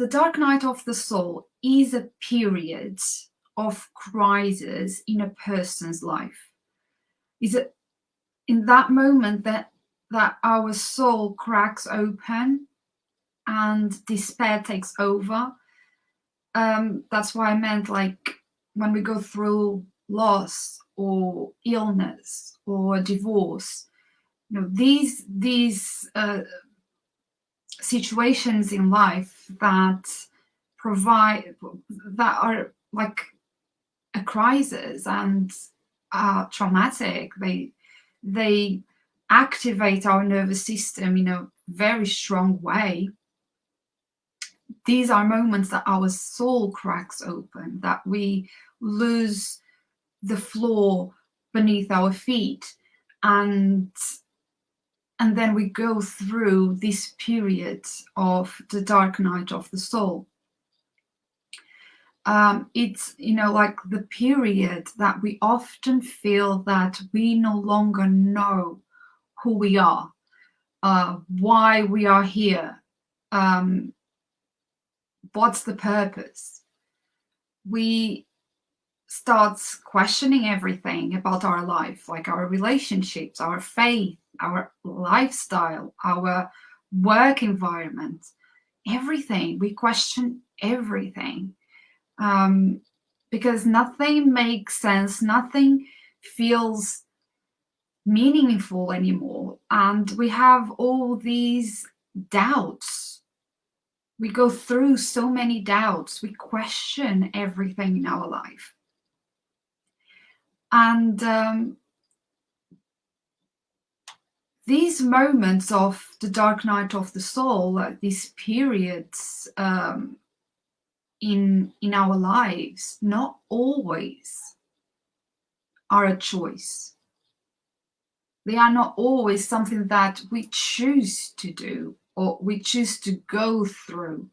the dark night of the soul is a period of crisis in a person's life. Is it in that moment that our soul cracks open and despair takes over? That's why I meant, like, when we go through loss or illness or divorce, these situations in life that are like a crisis and traumatic. They activate our nervous system in a very strong way. These are moments that our soul cracks open, that we lose the floor beneath our feet, and then we go through this period of the dark night of the soul. It's, like the period that we often feel that we no longer know who we are, why we are here, what's the purpose. We start questioning everything about our life, like our relationships, our faith, our lifestyle, our work environment, everything. We question everything, because nothing makes sense, nothing feels meaningful anymore, and we have all these doubts. We go through so many doubts. We question everything in our life. And these moments of the dark night of the soul, these periods in our lives, not always are a choice. They are not always something that we choose to do or we choose to go through.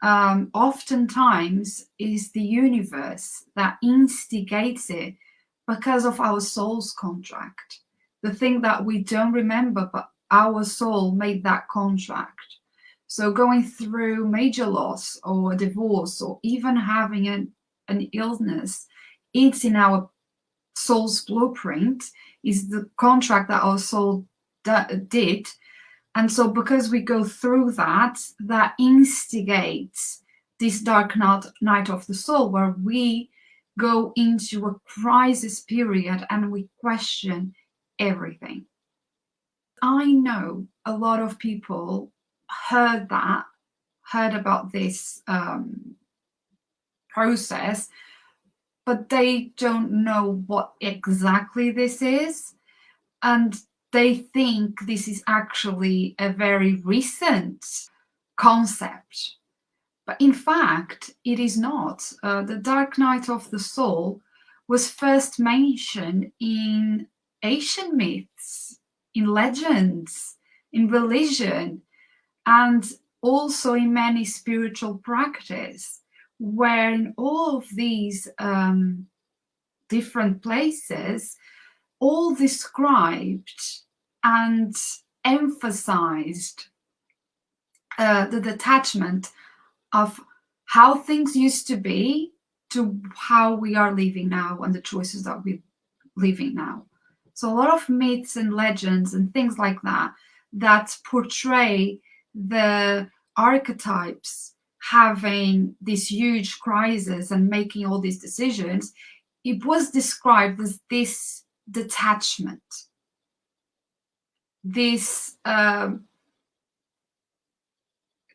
Oftentimes is the universe that instigates it because of our soul's contract. The thing that we don't remember, but our soul made that contract. So going through major loss or a divorce, or even having an illness, it's in our soul's blueprint, is the contract that our soul did. And so because we go through that instigates this dark night of the soul, where we go into a crisis period and we question everything. I know a lot of people heard about this process, but they don't know what exactly this is, and they think this is actually a very recent concept. But in fact, it is not. The dark night of the soul was first mentioned in Asian myths, in legends, in religion, and also in many spiritual practice, where in all of these different places, all described and emphasized the detachment of how things used to be to how we are living now and the choices that we're living now. So a lot of myths and legends and things like that portray the archetypes having this huge crisis and making all these decisions, it was described as this detachment, this kind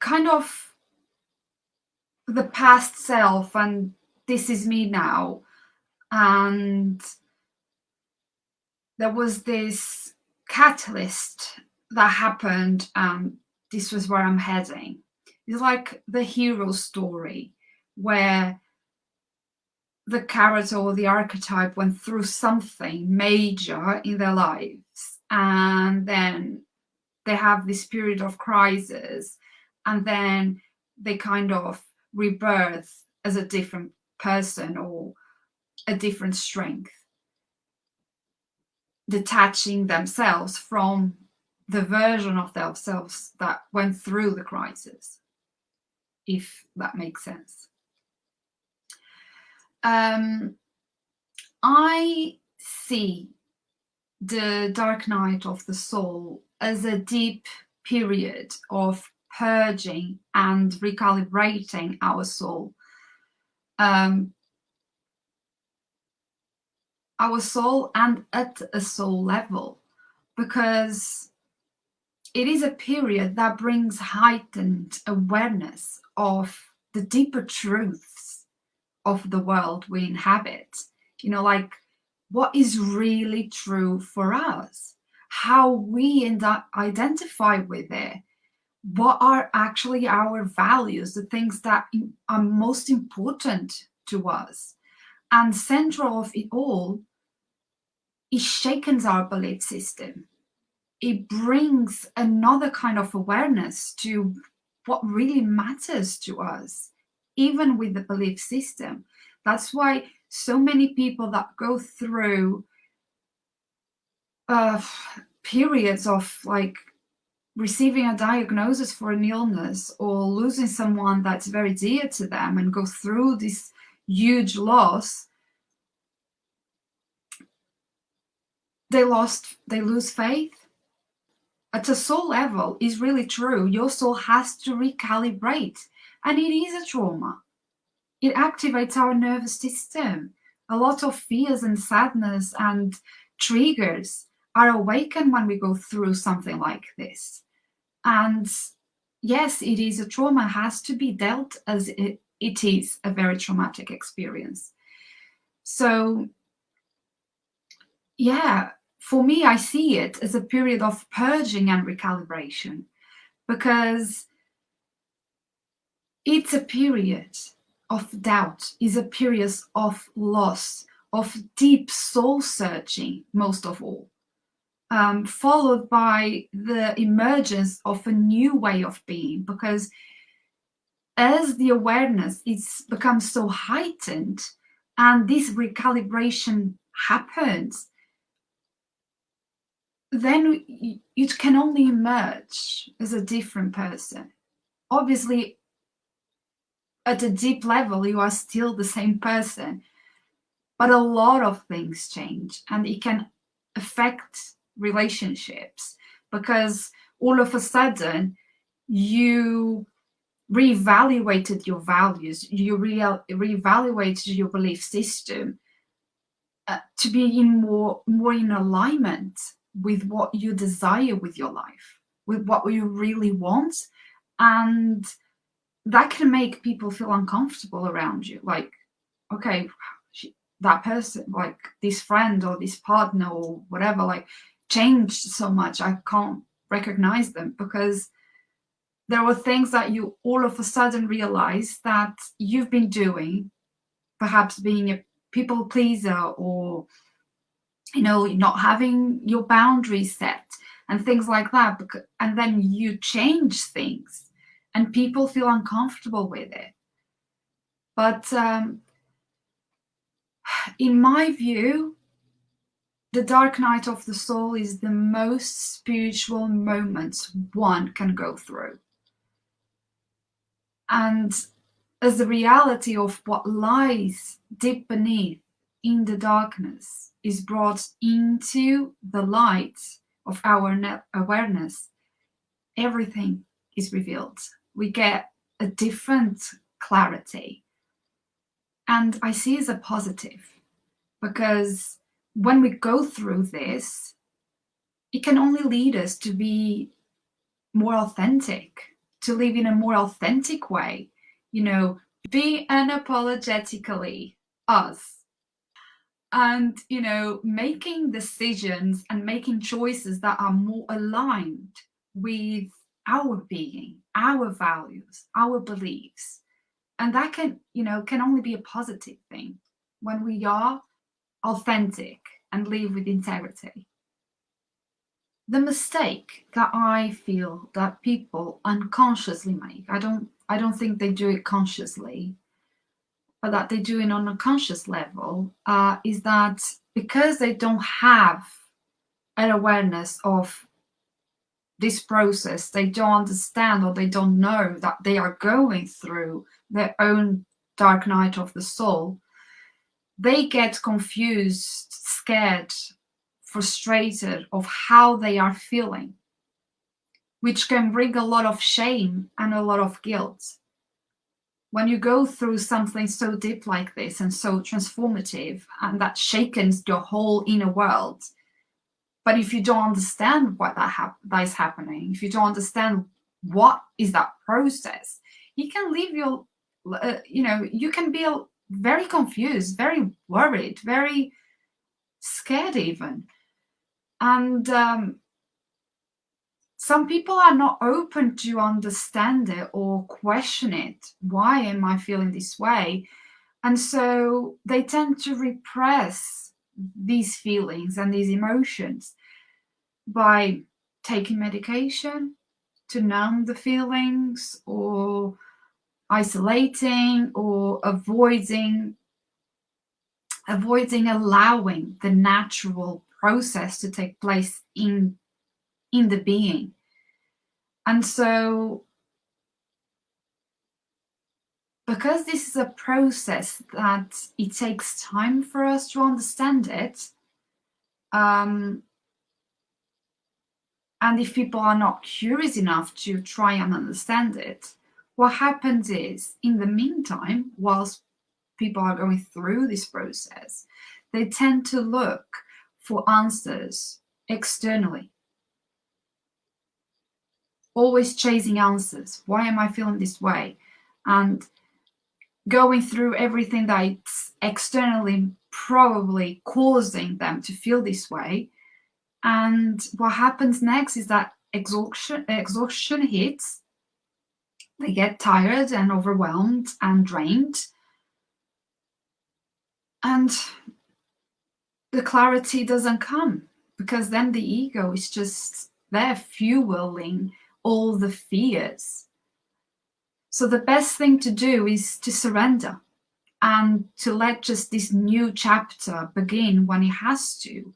of the past self, and this is me now. And there was this catalyst that happened, and this was where I'm heading. It's like the hero story, where the character or the archetype went through something major in their lives, and then they have this period of crisis, and then they kind of rebirth as a different person or a different strength, detaching themselves from the version of themselves that went through the crisis. if that makes sense. I see the dark night of the soul as a deep period of purging and recalibrating our soul. Our soul and at a soul level, because it is a period that brings heightened awareness of the deeper truths of the world we inhabit. Like what is really true for us, how we identify with it, what are actually our values, the things that are most important to us. And central of it all, it shakens our belief system. It brings another kind of awareness to what really matters to us, even with the belief system. That's why so many people that go through periods of like receiving a diagnosis for an illness or losing someone that's very dear to them and go through this huge loss, they lose faith. At a soul level, is really true. Your soul has to recalibrate, and it is a trauma. It activates our nervous system. A lot of fears and sadness and triggers are awakened when we go through something like this. And yes, it is a trauma, has to be dealt as it is a very traumatic experience. So yeah, for me, I see it as a period of purging and recalibration, because it's a period of doubt, is a period of loss, of deep soul searching, most of all, followed by the emergence of a new way of being. Because as the awareness becomes so heightened and this recalibration happens, then you can only emerge as a different person. Obviously, at a deep level, you are still the same person, but a lot of things change, and it can affect relationships, because all of a sudden you reevaluated your values, you reevaluated your belief system to be more in alignment with what you desire with your life, with what you really want. And that can make people feel uncomfortable around you. Like, okay, that person, like this friend or this partner or whatever, like changed so much, I can't recognize them, because there were things that you all of a sudden realize that you've been doing, perhaps being a people pleaser, or not having your boundaries set and things like that. And then you change things and people feel uncomfortable with it. But in my view, the dark night of the soul is the most spiritual moment one can go through. And as the reality of what lies deep beneath in the darkness is brought into the light of our awareness, everything is revealed. We get a different clarity. And I see it as a positive, because when we go through this, it can only lead us to be more authentic, to live in a more authentic way, be unapologetically us. And, making decisions and making choices that are more aligned with our being, our values, our beliefs. And that can only be a positive thing when we are authentic and live with integrity. The mistake that I feel that people unconsciously make, I don't think they do it consciously, but that they do it on a conscious level, is that because they don't have an awareness of this process, they don't understand or they don't know that they are going through their own dark night of the soul, they get confused, scared, frustrated of how they are feeling, which can bring a lot of shame and a lot of guilt. When you go through something so deep like this and so transformative, and that shakens your whole inner world, but if you don't understand what that is happening, if you don't understand what is that process, you can leave your, you can be very confused, very worried, very scared even. And some people are not open to understand it or question it. Why am I feeling this way? And so they tend to repress these feelings and these emotions by taking medication to numb the feelings, or isolating, or avoiding allowing the natural process to take place in the being. And so, because this is a process that it takes time for us to understand it, and if people are not curious enough to try and understand it, what happens is, in the meantime, whilst people are going through this process, they tend to look for answers externally. Always chasing answers. Why am I feeling this way? And going through everything that's externally probably causing them to feel this way. And what happens next is that exhaustion hits. They get tired and overwhelmed and drained. And the clarity doesn't come, because then the ego is just there fueling all the fears. So the best thing to do is to surrender and to let just this new chapter begin when it has to.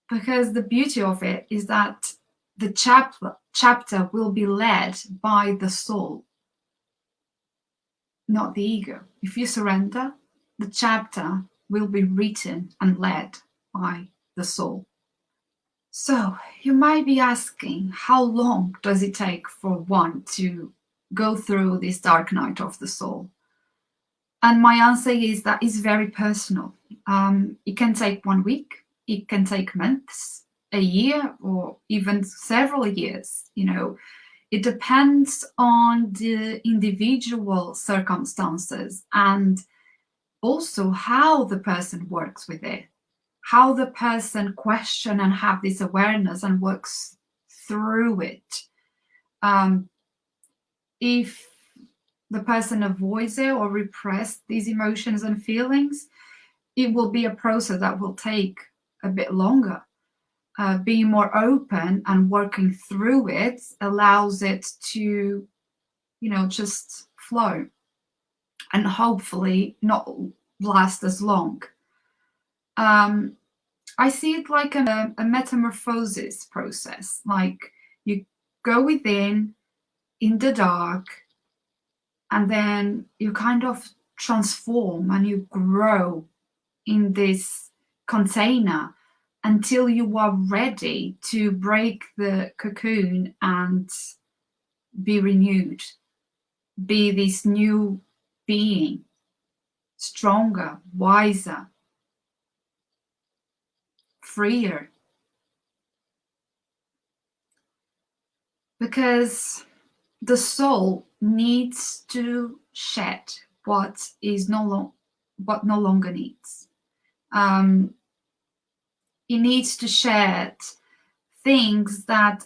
Because the beauty of it is that the chapter will be led by the soul, not the ego. If you surrender, the chapter will be written and led by the soul. So you might be asking, how long does it take for one to go through this dark night of the soul? And my answer is that it's very personal. It can take 1 week, it can take months, a year, or even several years. It depends on the individual circumstances, and also how the person works with it, how the person question and have this awareness and works through it. If the person avoids it or repress these emotions and feelings, it will be a process that will take a bit longer. Being more open and working through it allows it to, just flow and hopefully not last as long. I see it like a metamorphosis process. Like, you go within in the dark, and then you kind of transform and you grow in this container until you are ready to break the cocoon and be renewed, be this new being, stronger, wiser, freer. Because the soul needs to shed what no longer needs. It needs to shed things that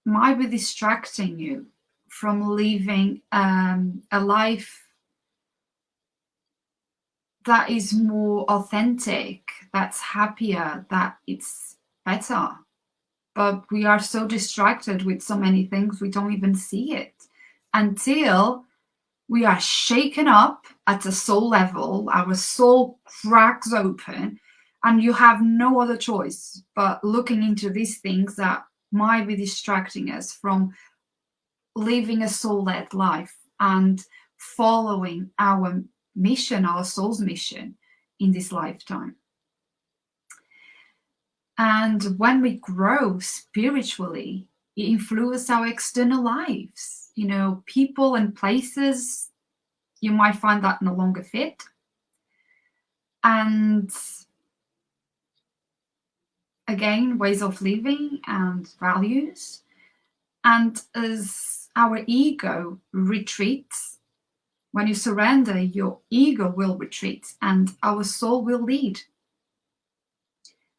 might be distracting you from living a life that is more authentic, that's happier, that it's better. But we are so distracted with so many things, we don't even see it until we are shaken up at a soul level. Our soul cracks open, and you have no other choice but looking into these things that might be distracting us from living a soul-led life and following our mission, our soul's mission in this lifetime. And when we grow spiritually, it influences our external lives. You know, people and places, you might find that no longer fit. And again, ways of living and values. And as our ego retreats, when you surrender, your ego will retreat and our soul will lead.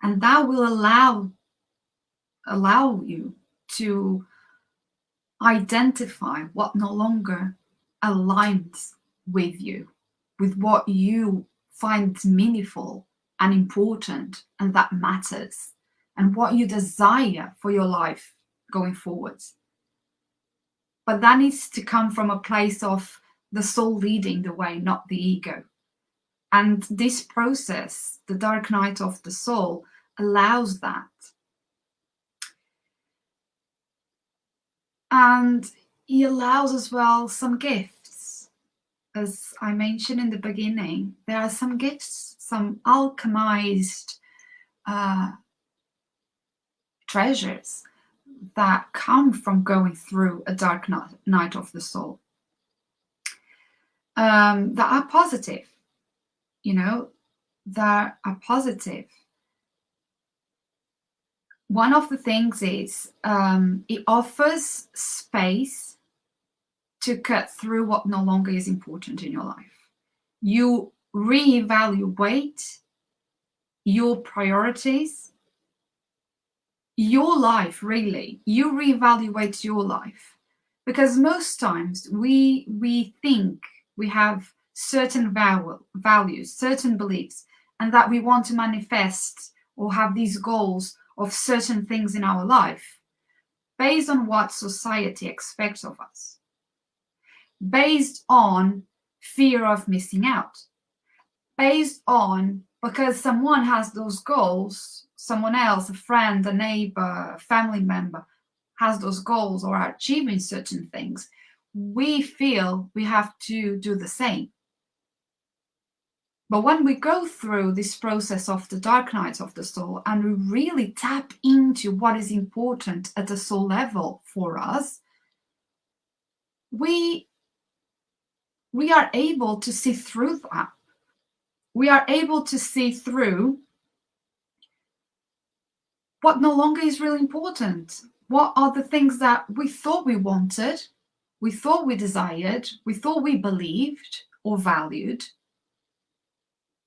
And that will allow you to identify what no longer aligns with you, with what you find meaningful and important and that matters, and what you desire for your life going forwards. But that needs to come from a place of the soul leading the way, not the ego. And this process, the dark night of the soul, allows that. And he allows as well some gifts. As I mentioned in the beginning, there are some gifts, some alchemized treasures that come from going through a dark night of the soul, that are positive, you know, that are positive. One of the things is it offers space to cut through what no longer is important in your life. You reevaluate your priorities, your life, really. You reevaluate your life. Because most times we think we have certain values, certain beliefs, and that we want to manifest or have these goals of certain things in our life based on what society expects of us, based on fear of missing out, based on because someone has those goals, someone else, a friend, a neighbor, a family member has those goals or are achieving certain things, we feel we have to do the same. But when we go through this process of the dark nights of the soul and we really tap into what is important at the soul level for us, we are able to see through that. We are able to see through what no longer is really important. What are the things that we thought we wanted, we thought we desired, we thought we believed or valued,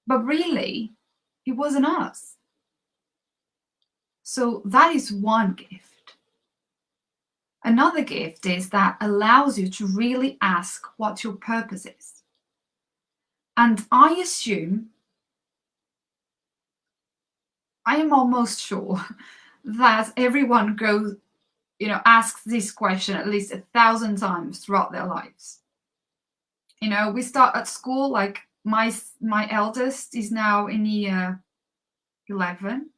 but really, it wasn't us. So that is one gift. Another gift is that allows you to really ask what your purpose is. And I assume, I am almost sure that everyone goes, asks this question at least 1,000 times throughout their lives. We start at school, like my eldest is now in year 11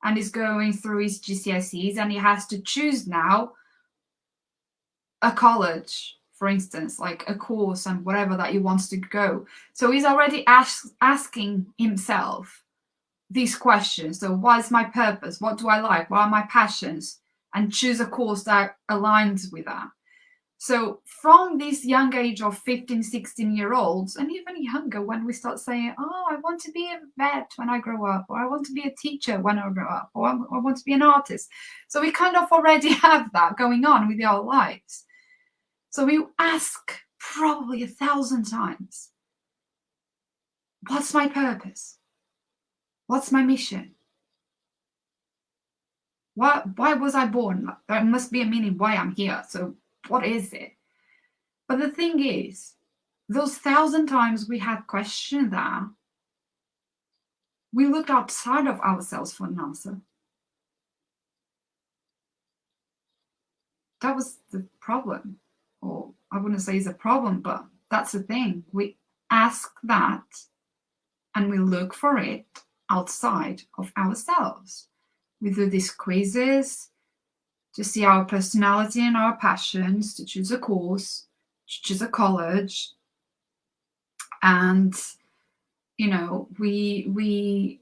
and is going through his GCSEs, and he has to choose now a college, for instance, like a course and whatever that he wants to go. So he's already asking himself these questions. So what is my purpose? What do I like? What are my passions? And choose a course that aligns with that. So from this young age of 15, 16-year-olds, and even younger, when we start saying, oh, I want to be a vet when I grow up, or I want to be a teacher when I grow up, or I want to be an artist. So we kind of already have that going on with our lives. So we ask probably 1,000 times, what's my purpose? What's my mission? Why was I born? There must be a meaning why I'm here. So what is it? But the thing is, those 1,000 times we had questioned that, we looked outside of ourselves for an answer. That was the problem. Or I wouldn't say it's a problem, but that's the thing. We ask that and we look for it outside of ourselves. We do these quizzes, to see our personality and our passions, to choose a course, to choose a college. And we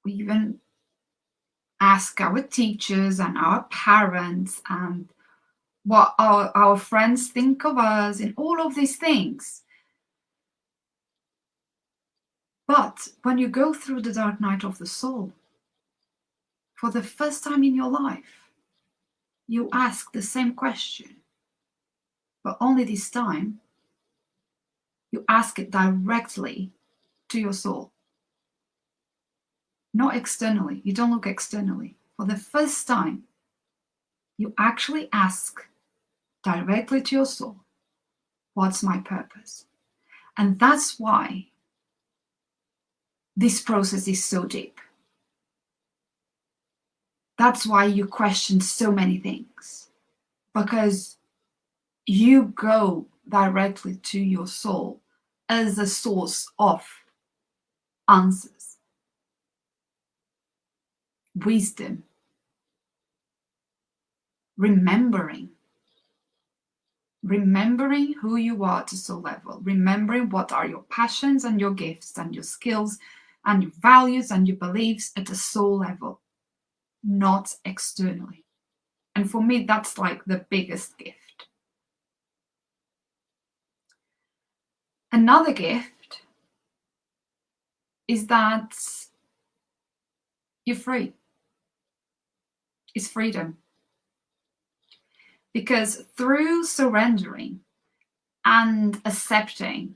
even ask our teachers and our parents and what our friends think of us and all of these things. But when you go through the dark night of the soul, for the first time in your life, you ask the same question, but only this time you ask it directly to your soul, not externally. You don't look externally. For the first time, you actually ask directly to your soul, what's my purpose? And that's why this process is so deep. That's why you question so many things, because you go directly to your soul as a source of answers, wisdom, remembering who you are at a soul level, remembering what are your passions and your gifts and your skills and your values and your beliefs at a soul level, not externally. And for me, that's like the biggest gift. Another gift is that you're free. It's freedom. Because through surrendering and accepting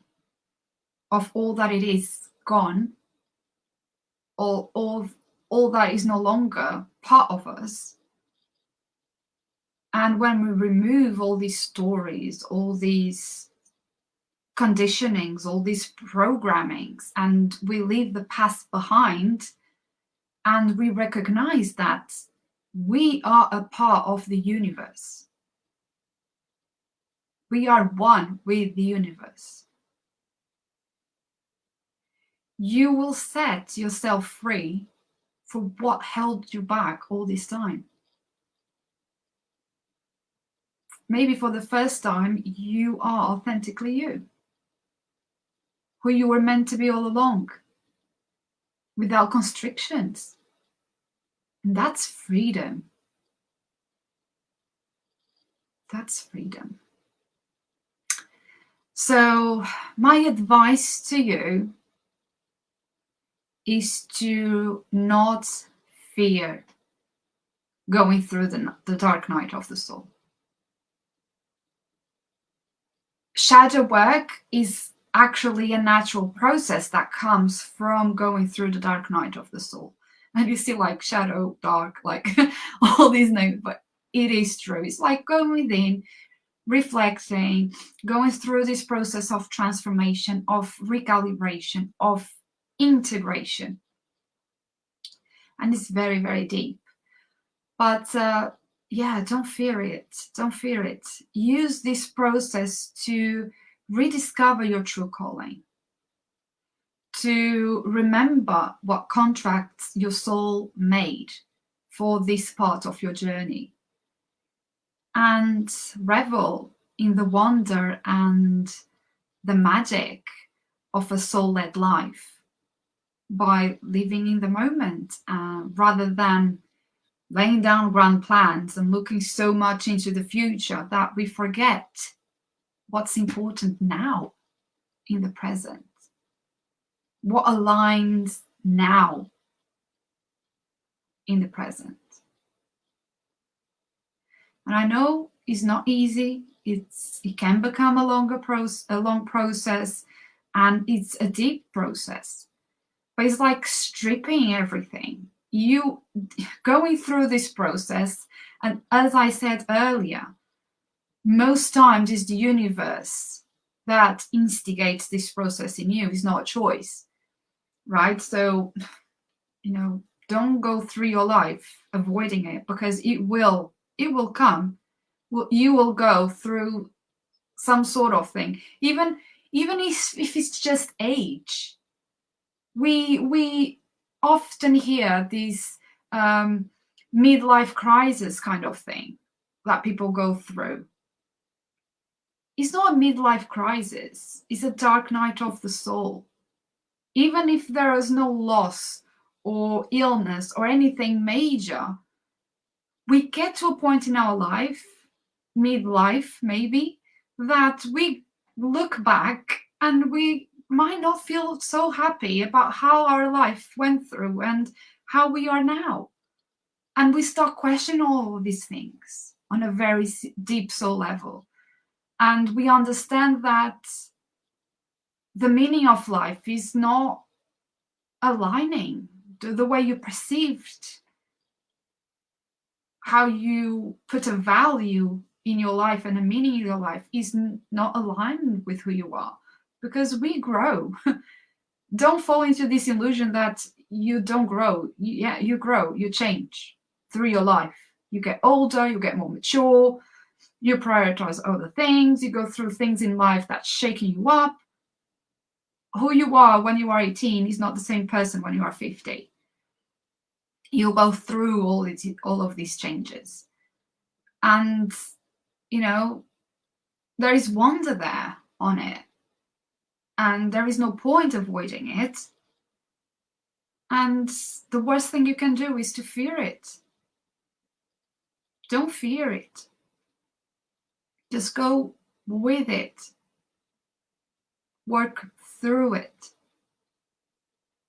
of all that it is gone, or all that is no longer part of us, and when we remove all these stories, all these conditionings, all these programmings, and we leave the past behind, and we recognize that we are a part of the universe. We are one with the universe. You will set yourself free for what held you back all this time. Maybe for the first time, you are authentically you, who you were meant to be all along, without constrictions. And that's freedom. That's freedom. So, my advice to you is to not fear going through the dark night of the soul. Shadow work is actually a natural process that comes from going through the dark night of the soul. And you see, like, shadow, dark, like all these names, but it is true. It's like going within, reflecting, going through this process of transformation, of recalibration, of integration. And it's very, very deep. But yeah, don't fear it. Don't fear it. Use this process to rediscover your true calling, to remember what contracts your soul made for this part of your journey, and revel in the wonder and the magic of a soul-led life by living in the moment, rather than laying down grand plans and looking so much into the future that we forget what's important now in the present, what aligns now in the present. And I know it's not easy. It can become a long process, and it's a deep process. But it's like stripping everything. You going through this process, and as I said earlier, most times it's the universe that instigates this process in you. It's not a choice, right? So, don't go through your life avoiding it, because it will come. You will go through some sort of thing, even if it's just age. We often hear these midlife crisis kind of thing that people go through. It's not a midlife crisis, it's a dark night of the soul. Even if there is no loss or illness or anything major, we get to a point in our life, midlife maybe, that we look back and we might not feel so happy about how our life went through and how we are now. And we start questioning all of these things on a very deep soul level. And we understand that the meaning of life is not aligning the way you perceived, how you put a value in your life and a meaning in your life is not aligned with who you are, because we grow. Don't fall into this illusion that you don't grow. Yeah, you grow, you change through your life. You get older, you get more mature, you prioritize other things, you go through things in life that's shaking you up. Who you are when you are 18 is not the same person when you are 50. You'll go through all of these changes. And, you know, there is wonder there on it. And there is no point avoiding it. And the worst thing you can do is to fear it. Don't fear it. Just go with it. Work through it.